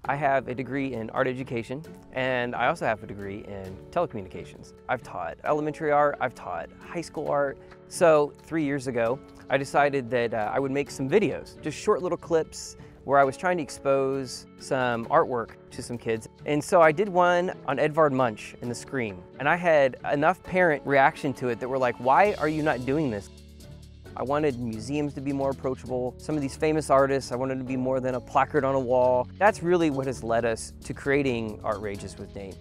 I have a degree in art education, and I also have a degree in telecommunications. I've taught elementary art, I've taught high school art. So 3 years ago, I decided that I would make some videos, just short little clips where I was trying to expose some artwork to some kids. And so I did one on Edvard Munch and the Scream. And I had enough parent reaction to it that were like, why are you not doing this? I wanted museums to be more approachable. Some of these famous artists, I wanted to be more than a placard on a wall. That's really what has led us to creating Artrageous with Dane.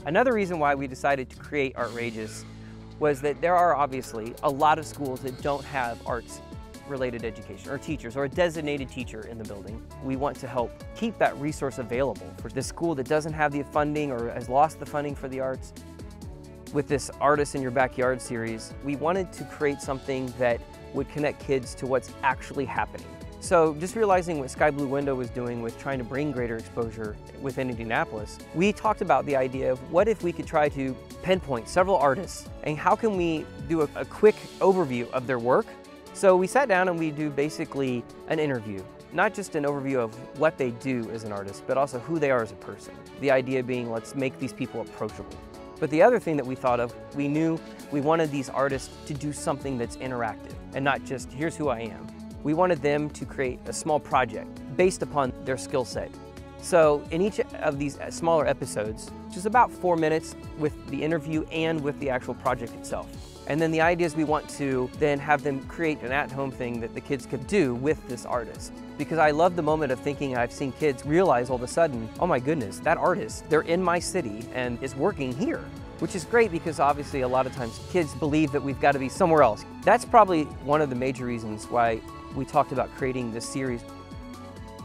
Another reason why we decided to create Artrageous was that there are obviously a lot of schools that don't have arts-related education or teachers or a designated teacher in the building. We want to help keep that resource available for the school that doesn't have the funding or has lost the funding for the arts. With this Artists in Your Backyard series, we wanted to create something that would connect kids to what's actually happening. So just realizing what Sky Blue Window was doing with trying to bring greater exposure within Indianapolis, we talked about the idea of what if we could try to pinpoint several artists and how can we do a quick overview of their work. So we sat down and we do basically an interview, not just an overview of what they do as an artist, but also who they are as a person. The idea being, let's make these people approachable. But the other thing that we thought of, we knew we wanted these artists to do something that's interactive and not just, here's who I am. We wanted them to create a small project based upon their skill set. So in each of these smaller episodes, which is about 4 minutes with the interview and with the actual project itself. And then the idea is we want to then have them create an at-home thing that the kids could do with this artist. Because I love the moment of thinking I've seen kids realize all of a sudden, oh my goodness, that artist, they're in my city and is working here. Which is great because obviously a lot of times kids believe that we've got to be somewhere else. That's probably one of the major reasons why we talked about creating this series.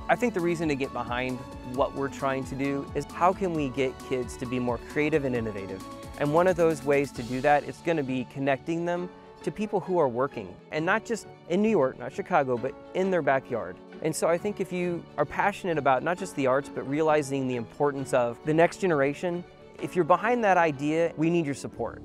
I think the reason to get behind what we're trying to do is how can we get kids to be more creative and innovative? And one of those ways to do that is going to be connecting them to people who are working, and not just in New York, not Chicago, but in their backyard. And so I think if you are passionate about not just the arts, but realizing the importance of the next generation, if you're behind that idea, we need your support.